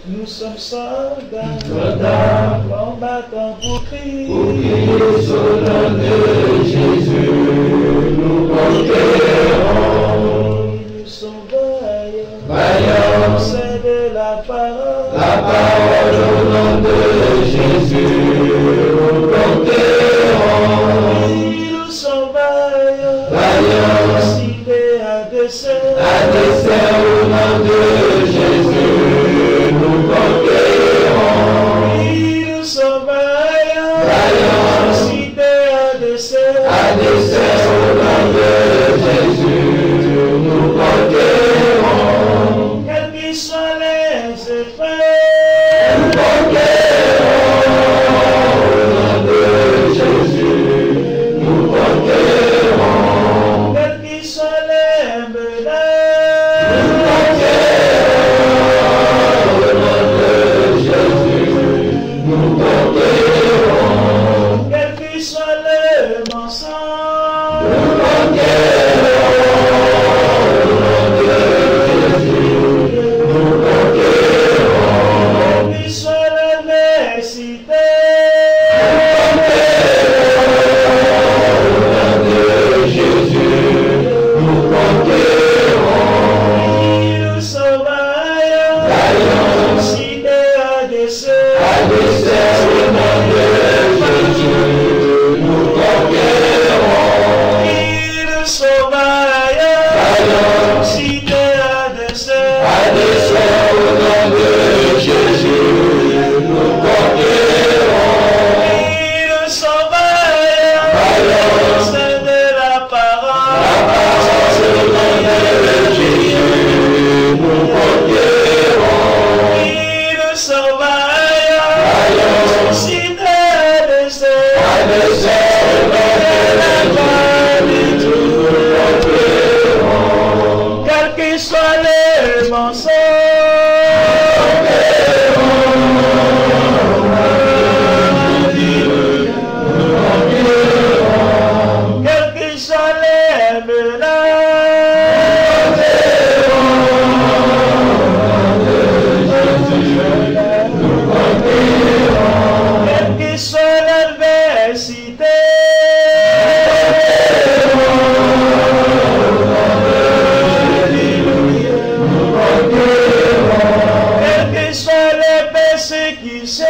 Nous sommes soldats, combattants pour Christ. Pour Christ, au nom de Jésus, nous conquérons. Nous sommes vaillants, Vaillants, c'est de la parole. la parole au nom de Jésus, nous conquérons. Nous sommes vaillants, Vaillants, cités à dessein. à dessein au nom de Jésus, nous conquérons. Nous sommes vaillants, Vaillants, cités à dessein. à dessein au nom de Jésus, nous conquérons. Quels qu'ils soient les effets, Nous conquérons au nom de Jésus, nous conquérons. quels qu'ils soient les menaces, Nous conquérons, quels qu'ils soient les mensonges, nous conquérons, quels qu'ils soient l'adversité, nous conquérons. nous sommes vaillants, cités à dessein. À dessein au nom de Jésus, nous conquérons. Nous sommes vaillants, cités à dessein. À dessein au nom de Jésus, nous conquérons. Nous sommes vaillants, c'est de la parole. Au nom de Jésus, nous conquérons. Nous sommes vaillants, cités à dessein. À dessein au nom de Jésus, nous conquérons. Quels qu'ils soient les mensonges, quels qu'ils soient les menaces, quels qu'ils soient l'adversité, quelles que soient les persécutions,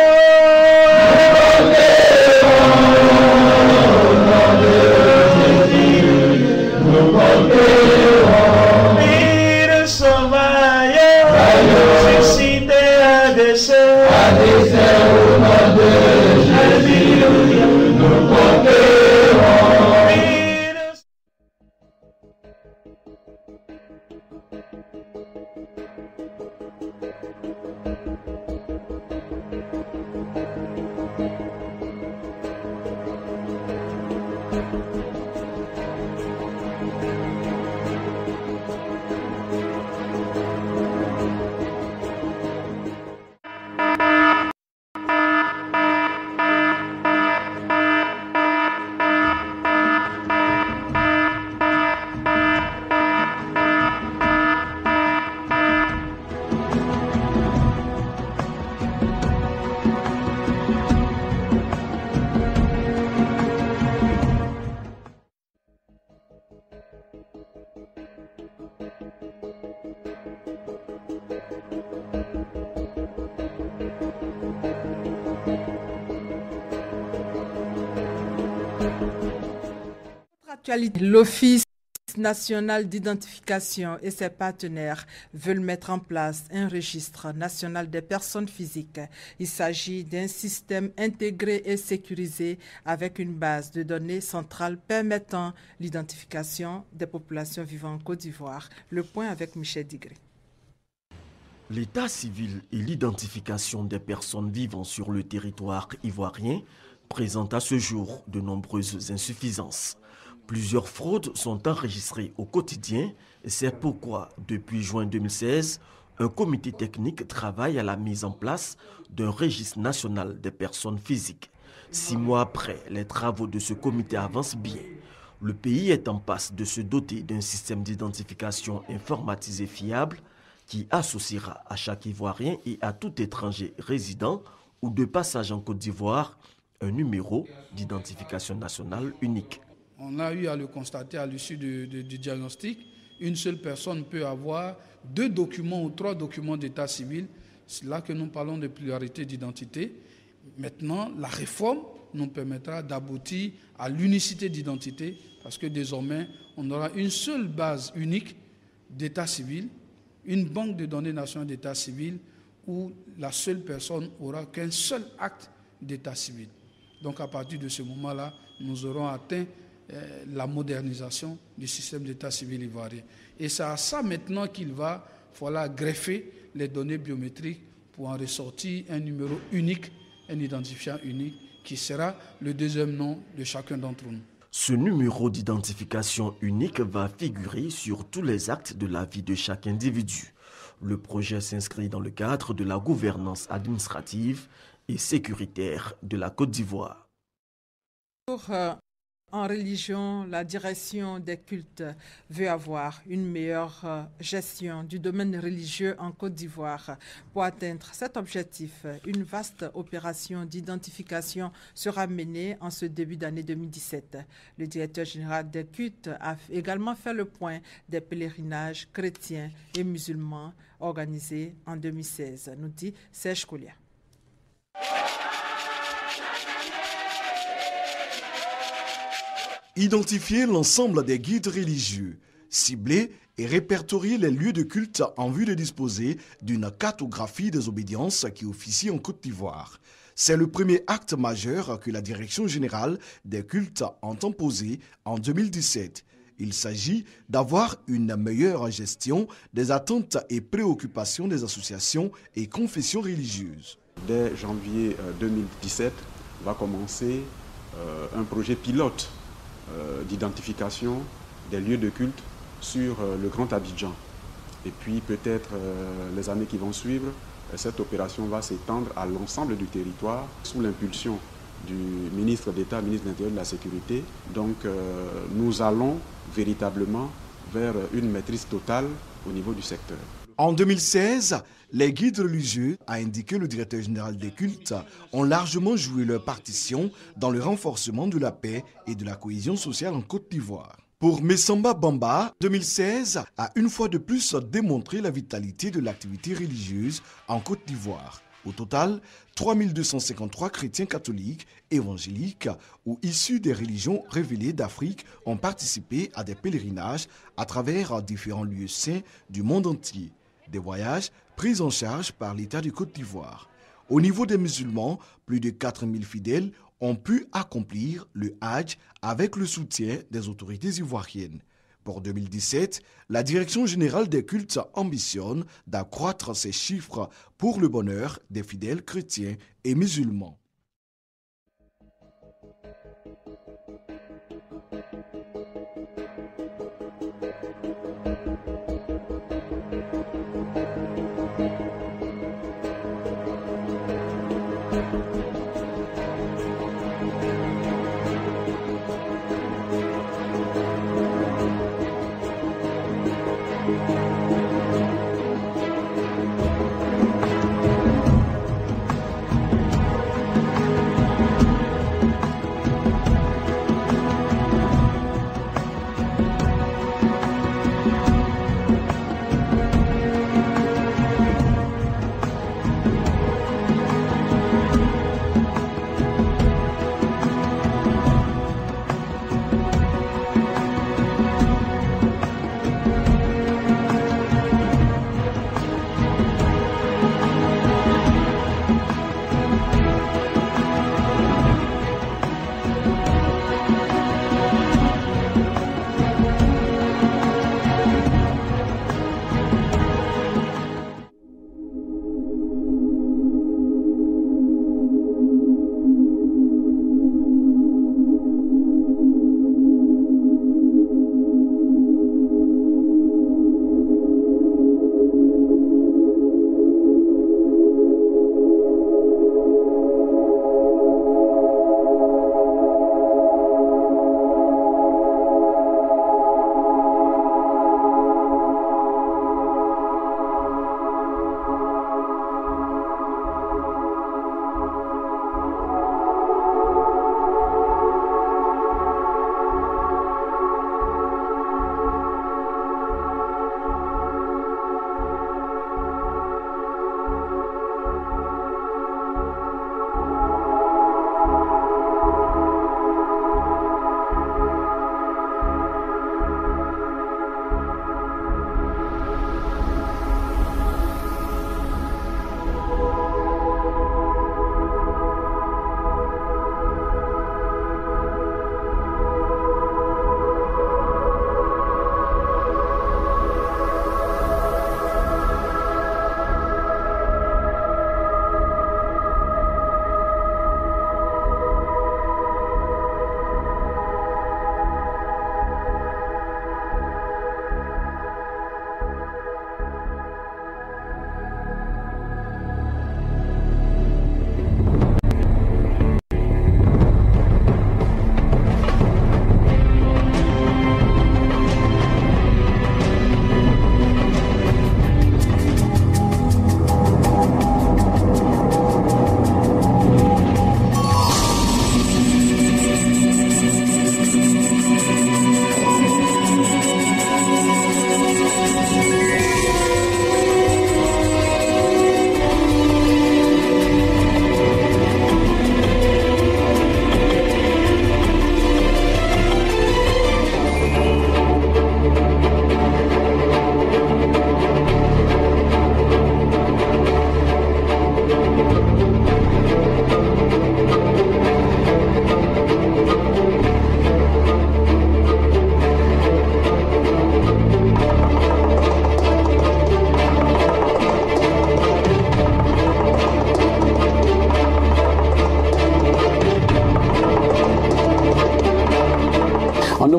nous sommes vaillants, cités à dessein. À dessein au nom de Jésus, nous conquérons. L'Office national d'identification et ses partenaires veulent mettre en place un registre national des personnes physiques. Il s'agit d'un système intégré et sécurisé avec une base de données centrale permettant l'identification des populations vivant en Côte d'Ivoire. Le point avec Michel Digré. L'état civil et l'identification des personnes vivant sur le territoire ivoirien présentent à ce jour de nombreuses insuffisances. Plusieurs fraudes sont enregistrées au quotidien et c'est pourquoi, depuis juin 2016, un comité technique travaille à la mise en place d'un registre national des personnes physiques. 6 mois après, les travaux de ce comité avancent bien. Le pays est en passe de se doter d'un système d'identification informatisé fiable qui associera à chaque Ivoirien et à tout étranger résident ou de passage en Côte d'Ivoire un numéro d'identification nationale unique. On a eu à le constater à l'issue du diagnostic. Une seule personne peut avoir 2 documents ou 3 documents d'état civil. C'est là que nous parlons de pluralité d'identité. Maintenant, la réforme nous permettra d'aboutir à l'unicité d'identité parce que désormais, on aura une seule base unique d'état civil, une banque de données nationales d'état civil où la seule personne aura qu'un seul acte d'état civil. Donc à partir de ce moment-là, nous aurons atteint la modernisation du système d'état civil ivoirien. Et c'est à ça maintenant qu'il va falloir greffer les données biométriques pour en ressortir un numéro unique, un identifiant unique, qui sera le deuxième nom de chacun d'entre nous. Ce numéro d'identification unique va figurer sur tous les actes de la vie de chaque individu. Le projet s'inscrit dans le cadre de la gouvernance administrative et sécuritaire de la Côte d'Ivoire. En religion, la direction des cultes veut avoir une meilleure gestion du domaine religieux en Côte d'Ivoire. Pour atteindre cet objectif, une vaste opération d'identification sera menée en ce début d'année 2017. Le directeur général des cultes a également fait le point des pèlerinages chrétiens et musulmans organisés en 2016, nous dit Serge Koulia. Identifier l'ensemble des guides religieux, cibler et répertorier les lieux de culte en vue de disposer d'une cartographie des obédiences qui officient en Côte d'Ivoire. C'est le premier acte majeur que la Direction générale des cultes entend poser en 2017. Il s'agit d'avoir une meilleure gestion des attentes et préoccupations des associations et confessions religieuses. Dès janvier 2017 va commencer un projet pilote d'identification des lieux de culte sur le Grand Abidjan. Et puis peut-être les années qui vont suivre, cette opération va s'étendre à l'ensemble du territoire sous l'impulsion du ministre d'État, ministre de l'Intérieur et de la Sécurité. Donc nous allons véritablement vers une maîtrise totale au niveau du secteur. En 2016, les guides religieux, a indiqué le directeur général des cultes, ont largement joué leur partition dans le renforcement de la paix et de la cohésion sociale en Côte d'Ivoire. Pour Messamba Bamba, 2016 a une fois de plus démontré la vitalité de l'activité religieuse en Côte d'Ivoire. Au total, 3253 chrétiens catholiques, évangéliques ou issus des religions révélées d'Afrique ont participé à des pèlerinages à travers différents lieux saints du monde entier. Des voyages pris en charge par l'État de Côte d'Ivoire. Au niveau des musulmans, plus de 4000 fidèles ont pu accomplir le Hajj avec le soutien des autorités ivoiriennes. Pour 2017, la Direction générale des cultes ambitionne d'accroître ces chiffres pour le bonheur des fidèles chrétiens et musulmans.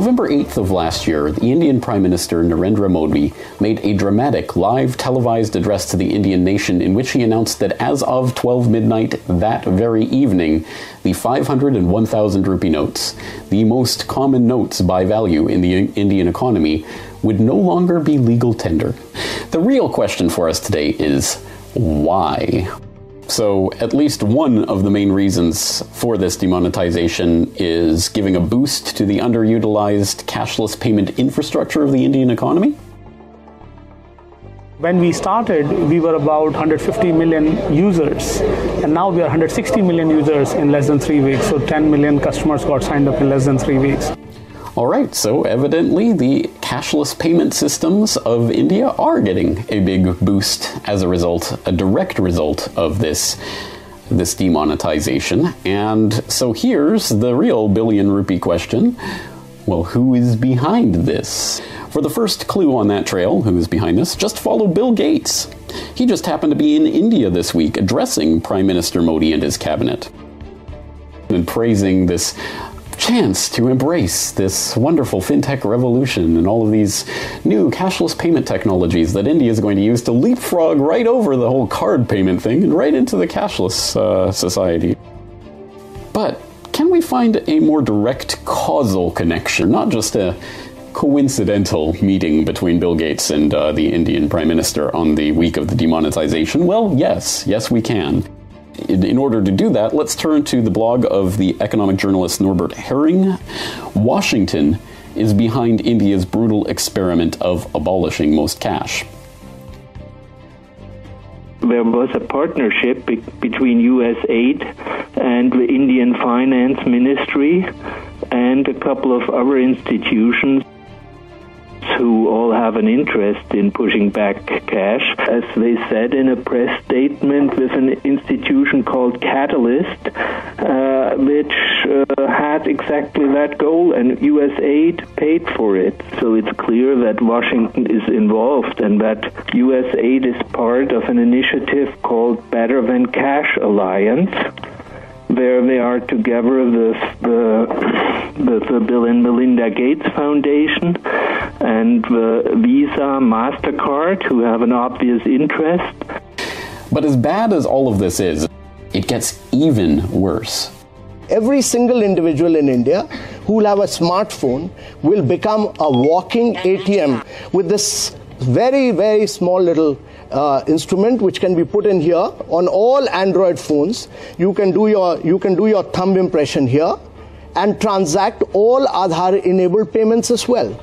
November 8th of last year, the Indian Prime Minister Narendra Modi made a dramatic live televised address to the Indian nation in which he announced that as of 12 midnight that very evening, the 500 and 1,000 rupee notes, the most common notes by value in the Indian economy, would no longer be legal tender. The real question for us today is why? So at least one of the main reasons for this demonetization is giving a boost to the underutilized cashless payment infrastructure of the Indian economy. When we started, we were about 150 million users, and now we are 160 million users in less than 3 weeks. So 10 million customers got signed up in less than 3 weeks. All right, so evidently the cashless payment systems of India are getting a big boost as a result, a direct result of this demonetization. And so here's the real billion rupee question. Well, who is behind this? For the first clue on that trail, who is behind this, just follow Bill Gates. He just happened to be in India this week addressing Prime Minister Modi and his cabinet and praising this chance to embrace this wonderful fintech revolution and all of these new cashless payment technologies that India is going to use to leapfrog right over the whole card payment thing and right into the cashless society. But can we find a more direct causal connection, not just a coincidental meeting between Bill Gates and the Indian Prime Minister on the week of the demonetization? Well, yes we can. In order to do that, let's turn to the blog of the economic journalist Norbert Herring. Washington is behind India's brutal experiment of abolishing most cash. There was a partnership between USAID and the Indian Finance Ministry and a couple of other institutions who all have an interest in pushing back cash. As they said in a press statement, with an institution called Catalyst, which had exactly that goal, and USAID paid for it. So it's clear that Washington is involved and that USAID is part of an initiative called Better Than Cash Alliance, where they are together with the Bill and Melinda Gates Foundation and the Visa, MasterCard, who have an obvious interest. But as bad as all of this is, it gets even worse. Every single individual in India who will have a smartphone will become a walking ATM with this very, very small little instrument which can be put in here. On all Android phones, you can do your thumb impression here and transact all Aadhaar enabled payments as well.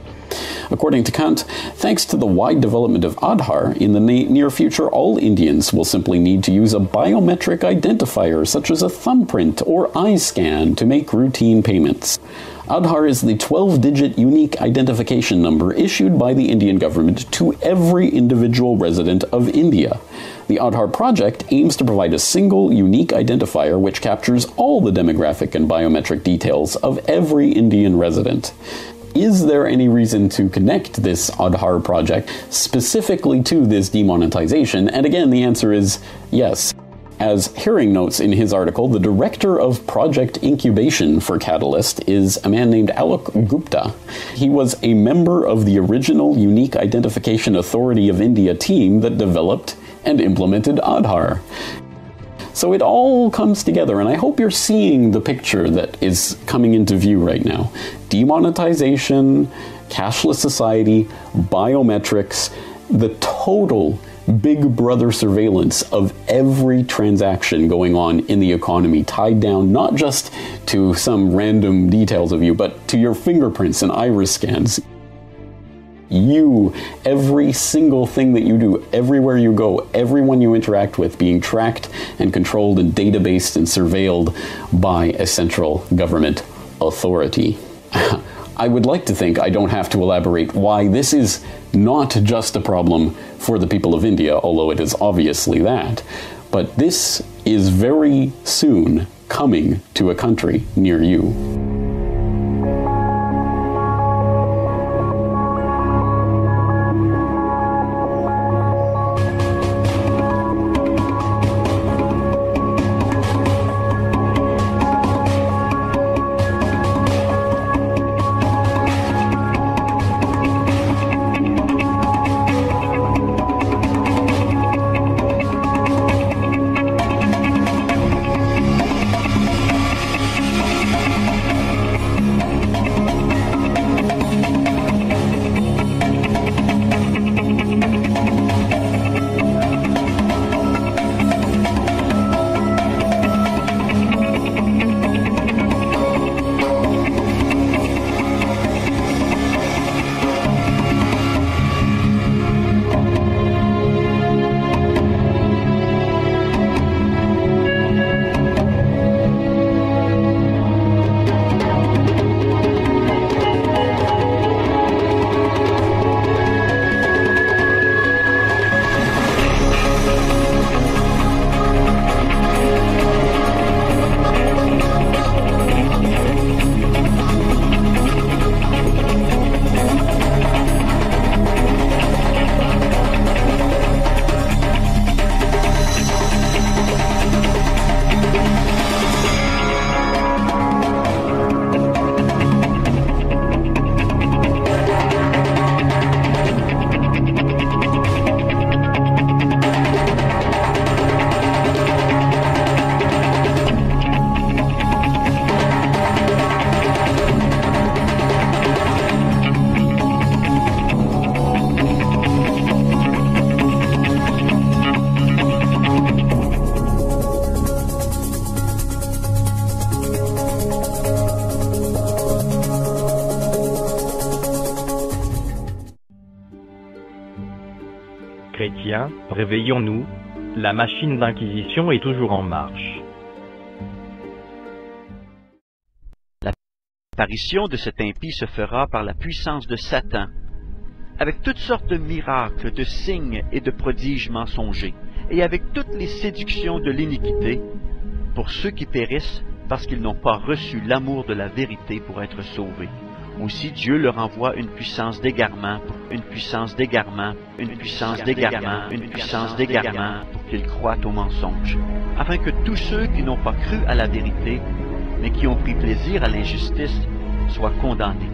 According to Kant, thanks to the wide development of Aadhaar, in the near future all Indians will simply need to use a biometric identifier such as a thumbprint or eye scan to make routine payments. Aadhaar is the 12-digit unique identification number issued by the Indian government to every individual resident of India. The Aadhaar project aims to provide a single, unique identifier which captures all the demographic and biometric details of every Indian resident. Is there any reason to connect this Aadhaar project specifically to this demonetization? And again, the answer is yes. As Herring notes in his article, the director of project incubation for Catalyst is a man named Alok Gupta. He was a member of the original Unique Identification Authority of India team that developed and implemented Aadhaar. So it all comes together, and I hope you're seeing the picture that is coming into view right now. Demonetization, cashless society, biometrics, the total Big Brother surveillance of every transaction going on in the economy, tied down not just to some random details of you, but to your fingerprints and iris scans. You, every single thing that you do, everywhere you go, everyone you interact with being tracked and controlled and databased and surveilled by a central government authority. I would like to think I don't have to elaborate why this is not just a problem for the people of India, although it is obviously that, but this is very soon coming to a country near you. citoyens, réveillons-nous, la machine d'inquisition est toujours en marche. L'apparition de cet impie se fera par la puissance de Satan, avec toutes sortes de miracles, de signes et de prodiges mensongers, et avec toutes les séductions de l'iniquité, pour ceux qui périssent parce qu'ils n'ont pas reçu l'amour de la vérité pour être sauvés. Aussi Dieu leur envoie une puissance d'égarement, une puissance d'égarement, une puissance d'égarement, une puissance d'égarement, pour qu'ils croient au mensonge, afin que tous ceux qui n'ont pas cru à la vérité, mais qui ont pris plaisir à l'injustice, soient condamnés.